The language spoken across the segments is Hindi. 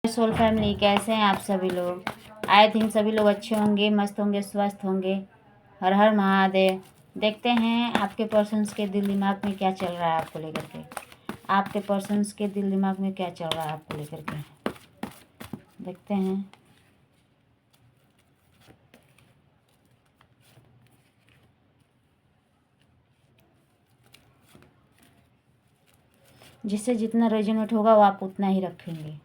सोल फैमिली, कैसे हैं आप सभी लोग। आई थिंक सभी लोग अच्छे होंगे, मस्त होंगे, स्वस्थ होंगे। हर हर महादेव। देखते हैं आपके पर्सन्स के दिल दिमाग में क्या चल रहा है आपको लेकर के। आपके पर्सन्स के दिल दिमाग में क्या चल रहा है आपको लेकर के, देखते हैं। जिससे जितना रेजोनेट होगा वो आप उतना ही रखेंगे।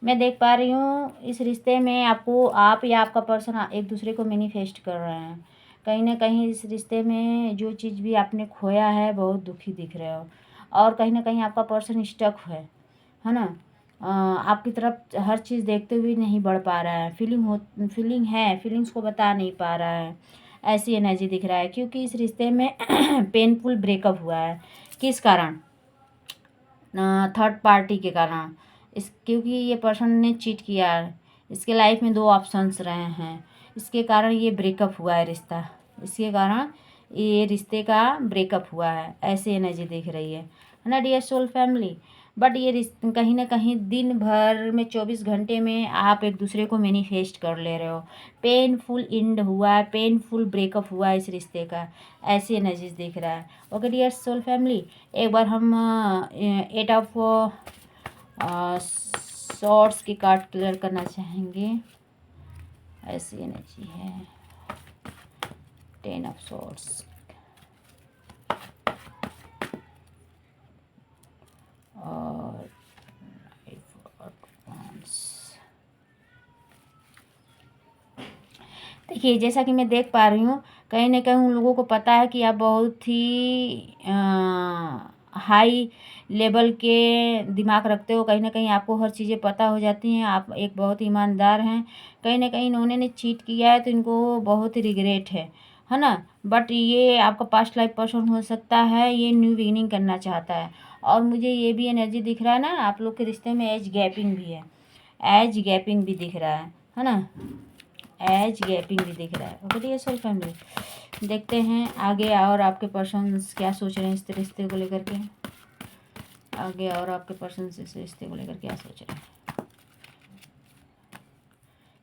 मैं देख पा रही हूँ इस रिश्ते में आपको, आप या आपका पर्सन एक दूसरे को मैनिफेस्ट कर रहे हैं। कहीं ना कहीं इस रिश्ते में जो चीज़ भी आपने खोया है बहुत दुखी दिख रहे हो, और कहीं ना कहीं आपका पर्सन स्टक है ना। आपकी तरफ हर चीज़ देखते हुए नहीं बढ़ पा रहा है। फीलिंग है, फीलिंग्स को बता नहीं पा रहा है। ऐसी एनर्जी दिख रहा है क्योंकि इस रिश्ते में पेनफुल ब्रेकअप हुआ है। किस कारण? थर्ड पार्टी के कारण। क्योंकि ये पर्सन ने चीट किया है। इसके लाइफ में 2 ऑप्शंस रहे हैं, इसके कारण ये ब्रेकअप हुआ है रिश्ता। इसके कारण ये रिश्ते का ब्रेकअप हुआ है, ऐसी एनर्जी दिख रही है ना डियर सोल फैमिली। बट ये रिश्ते कहीं ना कहीं दिन भर में 24 घंटे में आप एक दूसरे को मैनिफेस्ट कर ले रहे हो। पेनफुल एंड हुआ है, पेनफुल ब्रेकअप हुआ है इस रिश्ते का, ऐसी एनर्जीज दिख रहा है। ओके डियर सोल फैमिली, एक बार हम 8 ऑफ शॉर्ट्स की कार्ड क्लियर करना चाहेंगे। ऐसी एनर्जी है 10 ऑफ शॉर्ट्स और 5 ऑफ wands। देखिए जैसा कि मैं देख पा रही हूँ, कहीं ना कहीं उन लोगों को पता है कि आप बहुत ही हाई लेवल के दिमाग रखते हो। कहीं ना कहीं आपको हर चीज़ें पता हो जाती हैं, आप एक बहुत ईमानदार हैं। कहीं ना कहीं इन्होंने ने चीट किया है तो इनको बहुत ही रिग्रेट है ना। बट ये आपका पास्ट लाइफ पर्सन हो सकता है, ये न्यू बिगिनिंग करना चाहता है। और मुझे ये भी एनर्जी दिख रहा है ना, आप लोग के रिश्ते में एज गैपिंग भी है, एज गैपिंग भी दिख रहा है ना। एज गैपिंग भी दिख रहा है। ओके डियर सोल फैमिली, देखते हैं आगे और आपके पर्सन्स क्या सोच रहे हैं इस रिश्ते को लेकर के। आगे और आपके पर्सन्स इस रिश्ते को लेकर क्या सोच रहे हैं।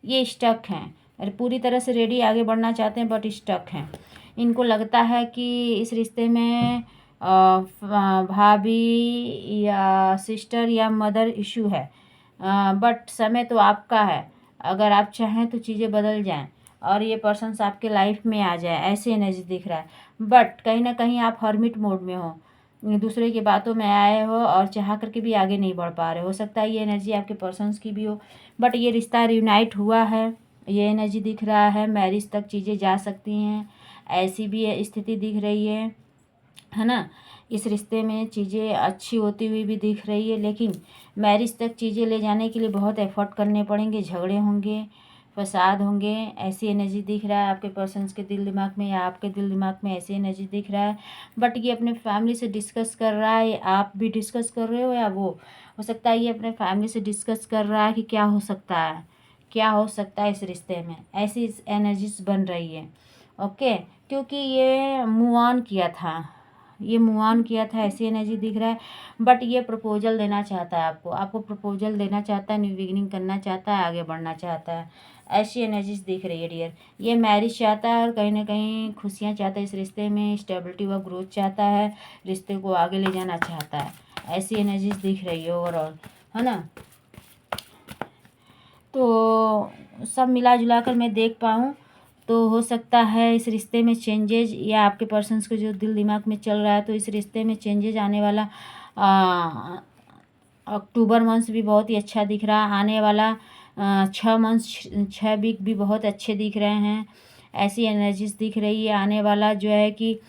ये स्टक हैं, अरे पूरी तरह से रेडी आगे बढ़ना चाहते हैं बट स्टक हैं। इनको लगता है कि इस रिश्ते में भाभी या सिस्टर या मदर इशू है। बट समय तो आपका है, अगर आप चाहें तो चीज़ें बदल जाएं और ये पर्सन्स आपके लाइफ में आ जाए, ऐसी एनर्जी दिख रहा है। बट कहीं ना कहीं आप हर्मिट मोड में हो, दूसरे की बातों में आए हो और चाह करके भी आगे नहीं बढ़ पा रहे हो सकता है ये एनर्जी आपके पर्सन्स की भी हो। बट ये रिश्ता रियूनाइट हुआ है, ये एनर्जी दिख रहा है। मैरिज तक चीज़ें जा सकती हैं, ऐसी भी स्थिति दिख रही है ना। इस रिश्ते में चीज़ें अच्छी होती हुई भी दिख रही है, लेकिन मैरिज तक चीज़ें ले जाने के लिए बहुत एफर्ट करने पड़ेंगे, झगड़े होंगे, फसाद होंगे, ऐसी एनर्जी दिख रहा है आपके पर्सन्स के दिल दिमाग में या आपके दिल दिमाग में ऐसी एनर्जी दिख रहा है। बट ये अपने फैमिली से डिस्कस कर रहा है, आप भी डिस्कस कर रहे हो या वो हो सकता है ये अपने फैमिली से डिस्कस कर रहा है कि क्या हो सकता है, क्या हो सकता है इस रिश्ते में, ऐसी एनर्जीज बन रही है। ओके, क्योंकि ये मूव ऑन किया था, ये मूव ऑन किया था, ऐसी एनर्जी दिख रहा है। बट ये प्रपोजल देना चाहता है आपको, आपको प्रपोजल देना चाहता है, न्यू बिगिनिंग करना चाहता है, आगे बढ़ना चाहता है, ऐसी एनर्जीज दिख रही है डियर। ये मैरिज चाहता है और कहीं ना कहीं खुशियाँ चाहता है इस रिश्ते में, स्टेबिलिटी व ग्रोथ चाहता है, रिश्ते को आगे ले जाना चाहता है, ऐसी एनर्जीज दिख रही है ओवरऑल, है ना। तो सब मिला जुला कर मैं देख पाऊँ तो हो सकता है इस रिश्ते में चेंजेज, या आपके पर्सन्स को जो दिल दिमाग में चल रहा है तो इस रिश्ते में चेंजेज आने वाला। अक्टूबर मंथ भी बहुत ही अच्छा दिख रहा है, आने वाला 6 मंथ 6 वीक भी बहुत अच्छे दिख रहे हैं, ऐसी एनर्जीज दिख रही है। आने वाला जो है कि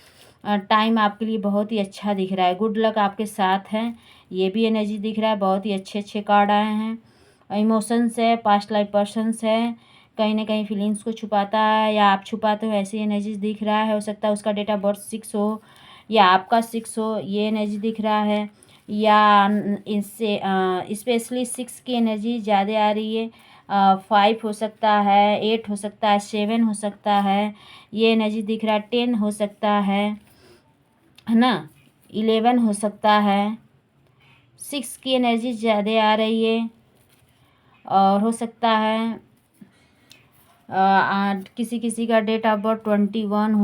टाइम आपके लिए बहुत ही अच्छा दिख रहा है, गुड लक आपके साथ है, ये भी एनर्जी दिख रहा है। बहुत ही अच्छे अच्छे कार्ड आए हैं। इमोशंस है, पास्ट लाइफ पर्सन्स है, कहीं ना कहीं फीलिंग्स को छुपाता है या आप छुपाते हो, ऐसी एनर्जीज दिख रहा है। हो सकता है उसका डेट ऑफ बर्थ 6 हो या आपका 6 हो, ये एनर्जी दिख रहा है। या इससे स्पेशली 6 की एनर्जी ज़्यादा आ रही है। 5 हो सकता है, 8 हो सकता है, 7 हो सकता है, ये एनर्जी दिख रहा है। 10 हो सकता है ना, 11 हो सकता है। 6 की एनर्जी ज़्यादा आ रही है। और हो सकता है किसी किसी का डेट ऑफ बर्थ 21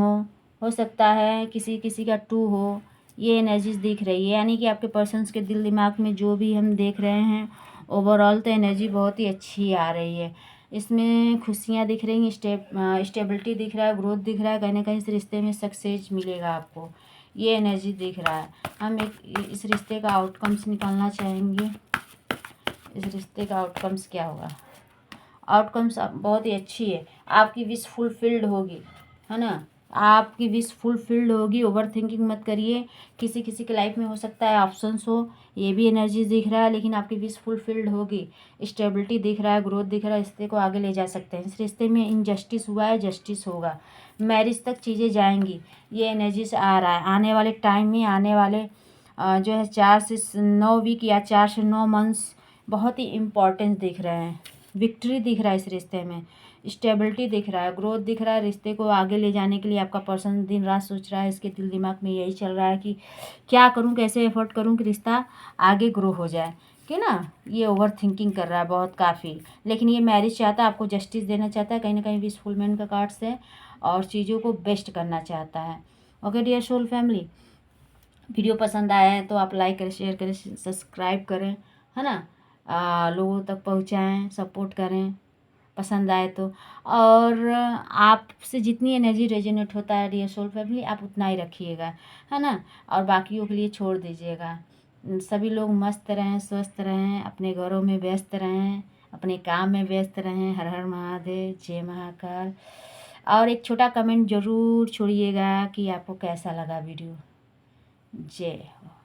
हो सकता है किसी किसी का 2 हो। ये एनर्जीज दिख रही है, यानी कि आपके पर्सन्स के दिल दिमाग में जो भी हम देख रहे हैं ओवरऑल तो एनर्जी बहुत ही अच्छी आ रही है। इसमें खुशियाँ दिख रही हैं, स्टेबिलिटी दिख रहा है, ग्रोथ दिख रहा है, कहीं ना कहीं इस रिश्ते में सक्सेस मिलेगा आपको, ये एनर्जी दिख रहा है। हम एक इस रिश्ते का आउटकम्स निकालना चाहेंगे। इस रिश्ते का आउटकम्स क्या होगा? आउटकम्स बहुत ही अच्छी है, आपकी विश फुलफिल्ड होगी, है ना। आपकी विश फुलफिल्ड होगी, ओवर थिंकिंग मत करिए। किसी किसी के लाइफ में हो सकता है ऑप्शंस हो, ये भी एनर्जी दिख रहा है, लेकिन आपकी विश फुलफिल्ड होगी। स्टेबिलिटी दिख रहा है, ग्रोथ दिख रहा है, रिश्ते को आगे ले जा सकते हैं। इस रिश्ते में इनजस्टिस हुआ है, जस्टिस होगा, मैरिज तक चीज़ें जाएंगी, ये एनर्जी से आ रहा है। आने वाले टाइम में, आने वाले जो है 4 से 9 वीक या 4 से 9 मंथ्स बहुत ही इम्पोर्टेंस दिख रहे हैं। विक्ट्री दिख रहा है इस रिश्ते में, स्टेबिलिटी दिख रहा है, ग्रोथ दिख रहा है। रिश्ते को आगे ले जाने के लिए आपका पर्सन दिन रात सोच रहा है, इसके दिल दिमाग में यही चल रहा है कि क्या करूं, कैसे एफर्ट करूं कि रिश्ता आगे ग्रो हो जाए, कि ना। ये ओवर थिंकिंग कर रहा है बहुत काफ़ी, लेकिन ये मैरिज चाहता है, आपको जस्टिस देना चाहता है, कहीं ना कहीं विश फुलमेंट का कार्ड से, और चीज़ों को बेस्ट करना चाहता है। Okay dear soul family, video पसंद आया है तो आप लाइक करें, शेयर करें, सब्सक्राइब करें, है ना। लोगों तक पहुंचाएं, सपोर्ट करें पसंद आए तो। और आपसे जितनी एनर्जी रेजोनेट होता है डियर सोल फैमिली, आप उतना ही रखिएगा, है ना। और बाकियों के लिए छोड़ दीजिएगा। सभी लोग मस्त रहें, स्वस्थ रहें, अपने घरों में व्यस्त रहें, अपने काम में व्यस्त रहें। हर हर महादेव, जय महाकाल। और एक छोटा कमेंट ज़रूर छोड़िएगा कि आपको कैसा लगा वीडियो। जय हो।